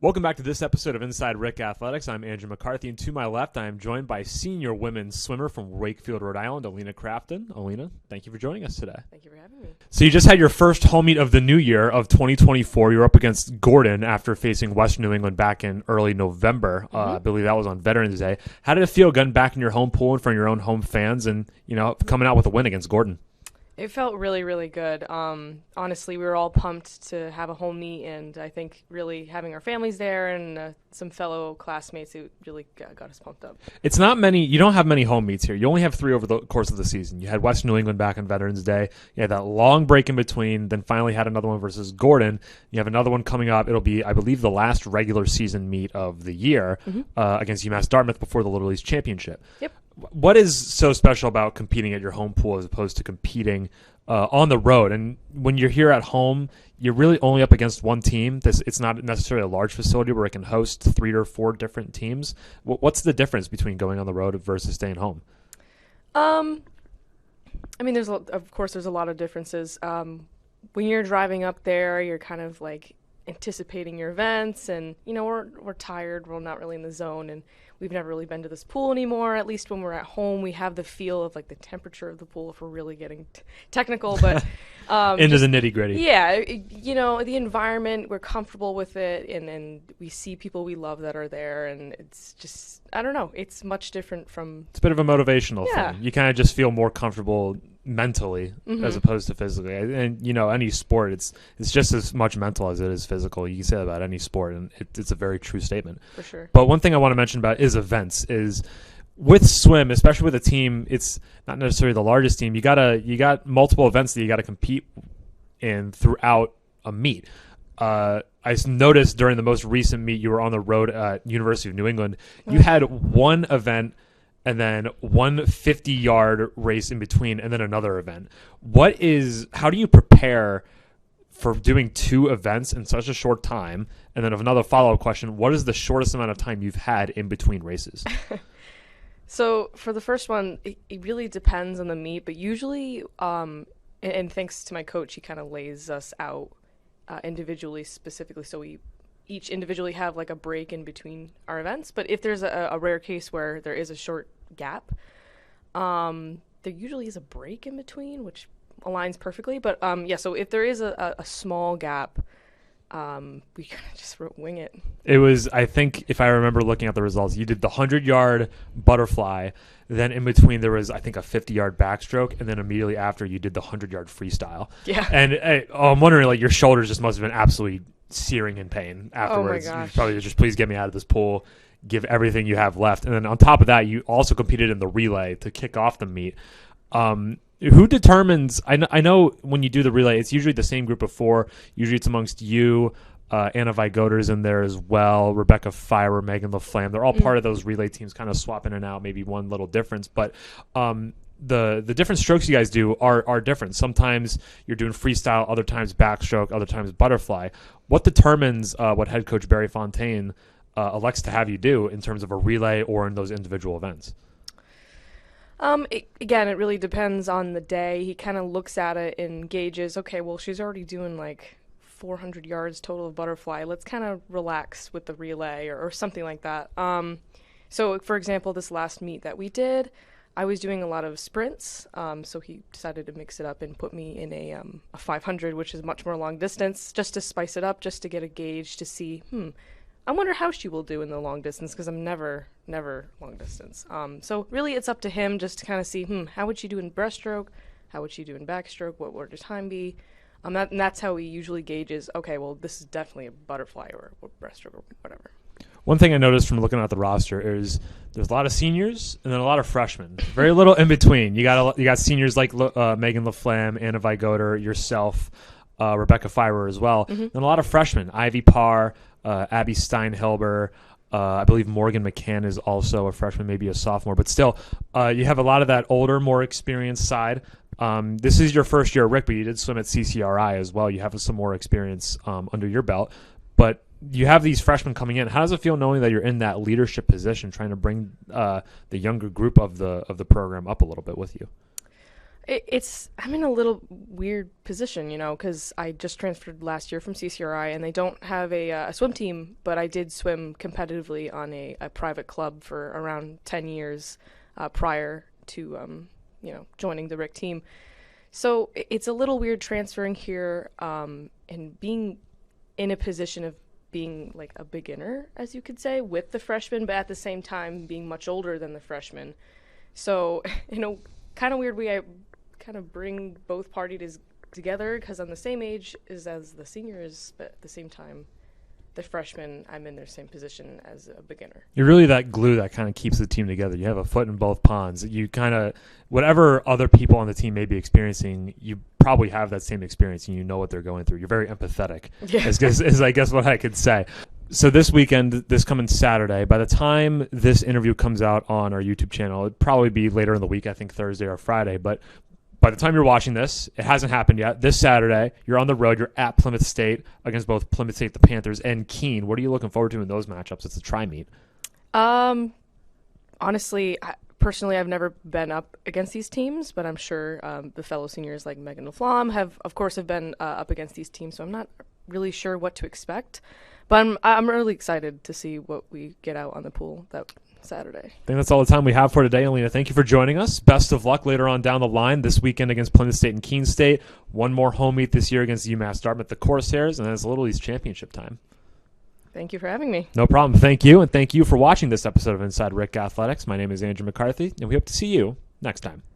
Welcome back to this episode of Inside RIC Athletics. I'm Andrew McCarthy, and to my left, I am joined by senior women's swimmer from Wakefield, Rhode Island, Alina Krafton. Alina, thank you for joining us today. Thank you for having me. So you just had your first home meet of the new year of 2024. You were up against Gordon after facing Western New England back in early November. I believe that was on Veterans Day. How did it feel getting back in your home pool in front of your own home fans and, coming out with a win against Gordon? It felt really, really good. Honestly, we were all pumped to have a home meet, and I think really having our families there and some fellow classmates, it really got us pumped up. It's not many. You don't have many home meets here. You only have 3 over the course of the season. You had Western New England back on Veterans Day. You had that long break in between, then finally had another one versus Gordon. You have another one coming up. It'll be, I believe, the last regular season meet of the year against UMass Dartmouth before the Little East Championship. Yep. What is so special about competing at your home pool as opposed to competing on the road? And when you're here at home, you're really only up against one team. It's not necessarily a large facility where it can host 3 or 4 different teams. What's the difference between going on the road versus staying home? I mean, there's a lot of differences. When you're driving up there, you're kind of like anticipating your events, and we're tired. We're not really in the zone, and we've never really been to this pool anymore. At least when we're at home, we have the feel of like the temperature of the pool, if we're really getting technical, but into the nitty gritty. Yeah, the environment, we're comfortable with it, and we see people we love that are there, and it's just, I don't know, it's much different from. It's a bit of a motivational thing. You kind of just feel more comfortable mentally as opposed to physically. And any sport, it's just as much mental as it is physical. You can say that about any sport, and it's a very true statement. For sure. But one thing I want to mention about is events is with swim, especially with a team, it's not necessarily the largest team. You got multiple events that you got to compete in throughout a meet. I noticed during the most recent meet you were on the road at University of New England. You had one event and then one 50-yard race in between, and then another event. How do you prepare for doing 2 events in such a short time? And then another follow-up question, what is the shortest amount of time you've had in between races? So for the first one, it really depends on the meet, but usually, and thanks to my coach, he kind of lays us out individually, specifically, so we each individually have like a break in between our events. But if there's a rare case where there is a short gap, there usually is a break in between, which aligns perfectly. But so if there is a small gap, we kind of just wing it. It was, I think, if I remember looking at the results, you did the 100-yard butterfly, then in between there was, I think, a 50-yard backstroke, and then immediately after you did the 100-yard freestyle. Yeah. And I'm wondering, like, your shoulders just must have been absolutely searing in pain afterwards. Oh my gosh. You probably just, please get me out of this pool, give everything you have left. And then on top of that, you also competed in the relay to kick off the meet. Who determines, I know when you do the relay, it's usually the same group of 4. Usually it's amongst you, Anna Vigoder's in there as well, Rebecca Firer, Megan LaFlamme. They're all part of those relay teams, kind of swapping in and out, maybe one little difference. But the different strokes you guys do are different. Sometimes you're doing freestyle, other times backstroke, other times butterfly. What determines what head coach Barry Fontaine elects to have you do in terms of a relay or in those individual events? It really depends on the day. He kind of looks at it and gauges, okay, well, she's already doing like 400 yards total of butterfly. Let's kind of relax with the relay or something like that. So, for example, this last meet that we did, I was doing a lot of sprints, so he decided to mix it up and put me in a 500, which is much more long distance, just to spice it up, just to get a gauge to see, I wonder how she will do in the long distance, because I'm never long distance. So really it's up to him just to kind of see, how would she do in breaststroke? How would she do in backstroke? What would her time be? And that's how he usually gauges, okay, well, this is definitely a butterfly or breaststroke or whatever. One thing I noticed from looking at the roster is there's a lot of seniors and then a lot of freshmen. Very little in between. You got seniors like Megan LaFlamme, Anna Vigoder, yourself, Rebecca Firer as well. And a lot of freshmen, Ivy Parr, Abby Steinhilber, I believe Morgan McCann is also a freshman, maybe a sophomore. But still, you have a lot of that older, more experienced side. This is your first year at RIC, but you did swim at CCRI as well. You have some more experience under your belt. But you have these freshmen coming in. How does it feel knowing that you're in that leadership position, trying to bring the younger group of the program up a little bit with you? I'm in a little weird position, because I just transferred last year from CCRI, and they don't have a swim team, but I did swim competitively on a private club for around 10 years prior to, joining the RIC team. So it's a little weird transferring here and being in a position of being like a beginner, as you could say, with the freshmen, but at the same time being much older than the freshmen. So in a kind of weird way, I kind of bring both parties together because I'm the same age as the seniors, but at the same time, the freshmen, I'm in their same position as a beginner. You're really that glue that kind of keeps the team together. You have a foot in both ponds. You kind of, whatever other people on the team may be experiencing, you probably have that same experience and you know what they're going through. You're very empathetic, is I guess what I could say. So this weekend, this coming Saturday, by the time this interview comes out on our YouTube channel, it'd probably be later in the week, I think Thursday or Friday, but by the time you're watching this, it hasn't happened yet. This Saturday, you're on the road. You're at Plymouth State against both Plymouth State, the Panthers, and Keene. What are you looking forward to in those matchups? It's a tri-meet. Honestly, personally, I've never been up against these teams, but I'm sure the fellow seniors like Megan LaFlamme have been up against these teams, so I'm not really sure what to expect. But I'm really excited to see what we get out on the pool that Saturday. I think that's all the time we have for today. Alina, thank you for joining us. Best of luck later on down the line this weekend against Plymouth State and Keene State. One more home meet this year against UMass Dartmouth, the Corsairs, and then it's Little East Championship time. Thank you for having me. No problem. Thank you, and thank you for watching this episode of Inside RIC Athletics. My name is Andrew McCarthy, and we hope to see you next time.